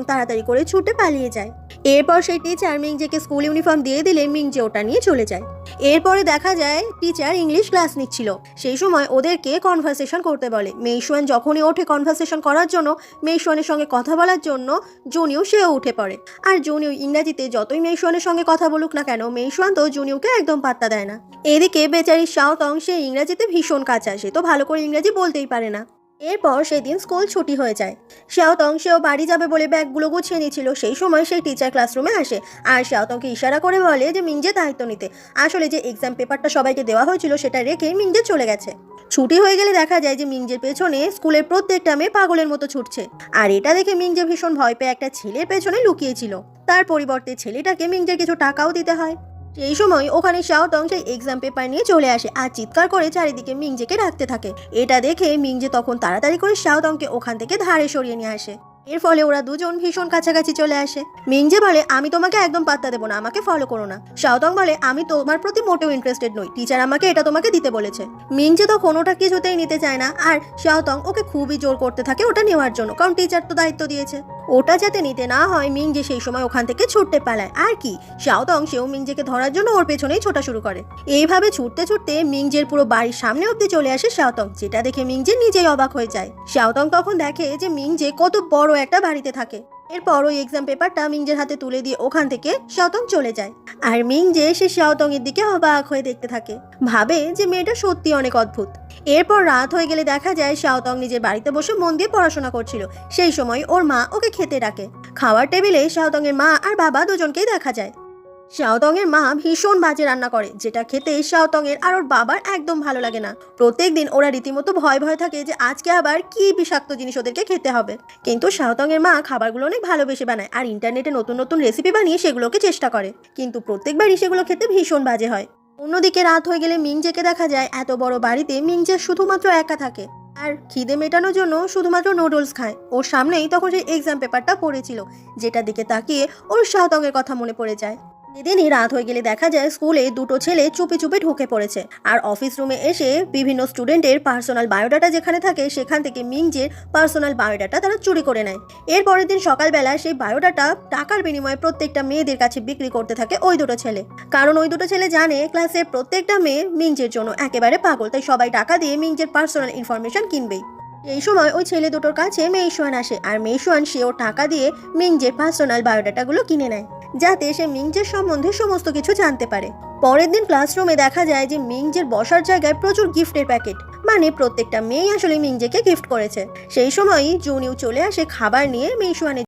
তাড়াতাড়ি করে ছুটে পালিয়ে যায়। এরপর সেই টিচার মিংজেকে স্কুল ইউনিফর্ম দিয়ে দিলে মিংজে ওটা নিয়ে চলে যায়। এরপরে দেখা যায় টিচার ইংলিশ ক্লাস নিচ্ছিল। সেই সময় ওদেরকে কনভারসেশন করতে বলে। মেইশুয়ান যখনই ওঠে কনভারসেশন করার জন্য, মেইশুয়ানের সঙ্গে কথা বলার জন্য, জুনিও সেও উঠে পড়ে। আর জুনিও ইংরাজিতে যতই মেইশুয়ানের সঙ্গে কথা বলুক না কেন, মেইশুয়ান তো জুনিওকে একদম পাত্তা দেয় না। এদিকে বেচারি শাওতং, সে ইংরাজিতে ভীষণ কাঁচা, সে তো ভালো করে ইংরাজি বলতেই পারে না। এরপর সেদিন স্কুল ছুটি হয়ে যায়। শাওতং সেও বাড়ি যাবে বলে ব্যাগগুলো গুছিয়ে নিয়েছিল। সেই সময় সেই টিচার ক্লাসরুমে আসে আর শাওতংকে ইশারা করে বলে যে মিংজে দায়িত্ব নিতে। আসলে যে এক্সাম পেপারটা সবাইকে দেওয়া হয়েছিল সেটা রেখে মিংজে চলে গেছে। ছুটি হয়ে গেলে দেখা যায় যে মিংজের পেছনে স্কুলের প্রত্যেকটা মেয়ে পাগলের মতো ছুটছে। আর এটা দেখে মিংজে ভীষণ ভয় পেয়ে একটা ছেলের পেছনে লুকিয়েছিল। তার পরিবর্তে ছেলেটাকে মিংজের কিছু টাকাও দিতে হয়। সেই সময় ওখানে শাওতং সেই এক্সাম পেপার নিয়ে চলে আসে আর চিৎকার করে চারিদিকে মিংজেকে ডাকতে থাকে। এটা দেখে মিংজে তখন তাড়াতাড়ি করে শাওতংকে ওখান থেকে ধারে সরিয়ে নিয়ে আসে। এর ফলে ওরা দুজন ভীষণ কাছাকাছি চলে আসে। মিংজে বলে, আমি তোমাকে একদম পাত্তা দেবো না, আমাকে ফলো করো না। শাওতং বলে, আমি তোমার প্রতি মোটেও ইন্টারেস্টেড নই, টিচার আমাকে এটা তোমাকে দিতে বলেছে। মিংজে তখন ওটা কিছুতেই নিতে চায় না আর শাওতং ওকে খুবই জোর করতে থাকে ওটা নেওয়ার জন্য, কারণ টিচার তো দায়িত্ব দিয়েছে। ওটা যাতে নিতে না হয় মিংজে সেই সময় ওখান থেকে ছুটতে পালায়। আর কি, শাওতং সেও মিংজেকে ধরার জন্য ওর পেছনেই ছোটা শুরু করে। এইভাবে ছুটতে ছুটতে মিংজের পুরো বাড়ির সামনে অব্দি চলে আসে শাওতং, যেটা দেখে মিংজে নিজেই অবাক হয়ে যায়। শাওতং তখন দেখে যে মিংজে কত বড় একটা বাড়িতে থাকে। এরপর ওই এক্সাম পেপারটা মিংজের হাতে তুলে দিয়ে ওখান থেকে শাওতং চলে যায়। আর মিংজে সে শাওতং এর দিকে অবাক হয়ে দেখতে থাকে, ভাবে যে মেয়েটা সত্যি অনেক অদ্ভুত। এরপর রাত হয়ে গেলে দেখা যায় শাওতং নিজের বাড়িতে বসে মন দিয়ে পড়াশোনা করছিল। সেই সময় ওর মা ওকে খেতে ডাকে। খাওয়ার টেবিলে শাওতং এর মা আর বাবা দুজনকেই দেখা যায়। শাওতং এর মা ভীষণ বাজে রান্না করে, যেটা খেতে শাওতং এর আর ওর বাবার একদম ভালো লাগে না। প্রত্যেকদিন ওরা রীতিমতো ভয় ভয় থাকে যে আজকে আবার কি বিষাক্ত জিনিস ওদেরকে খেতে হবে। কিন্তু শাওতং এর মা খাবারগুলো অনেক ভালোবেসে বানায় আর ইন্টারনেটে নতুন নতুন রেসিপি বানিয়ে সেগুলোকে চেষ্টা করে, কিন্তু প্রত্যেকবারই সেগুলো খেতে ভীষণ বাজে হয়। অন্যদিকে রাত হয়ে গেলে মিংজেকে দেখা যায় এত বড় বাড়িতে মিংজে শুধুমাত্র একা থাকে আর খিদে মেটানোর জন্য শুধুমাত্র নুডলস খায়। ওর সামনেই তখন সেই এক্সাম পেপারটা পড়েছিল, যেটা দিকে তাকিয়ে ওর শাওতং এর কথা মনে পড়ে যায়। এদিনই রাত হয়ে গেলে দেখা যায় স্কুলে দুটো ছেলে চুপি চুপি ঢুকে পড়েছে আর অফিস রুমে এসে বিভিন্ন স্টুডেন্টের পার্সোনাল বায়োডাটা যেখানে থাকে সেখান থেকে মিংজের পার্সোনাল বায়োডাটা তারা চুরি করে নেয়। এর পরের দিন সকালবেলা সেই বায়োডাটা টাকার বিনিময়ে প্রত্যেকটা মেয়েদের কাছে বিক্রি করতে থাকে ওই দুটো ছেলে, কারণ ওই দুটো ছেলে জানে ক্লাসের প্রত্যেকটা মেয়ে মিংজের জন্য একেবারে পাগল, তাই সবাই টাকা দিয়ে মিংজের পার্সোনাল ইনফরমেশন কিনবেই। এই সময় ওই ছেলে দুটোর কাছে মেইশুয়ান আসে আর মেইশুয়ান সেও টাকা দিয়ে মিংজের পার্সোনাল বায়োডাটাগুলো কিনে নেয়, যাতে সে মিংজের সম্বন্ধে সমস্ত কিছু জানতে পারে। পরের দিন ক্লাসরুমে দেখা যায় যে মিংজের বসার জায়গায় প্রচুর গিফটের প্যাকেট, মানে প্রত্যেকটা মেয়েই আসলে মিংজেকে গিফট করেছে। সেই সময়ই জুনিও চলে আসে খাবার নিয়ে মেইশুয়ানের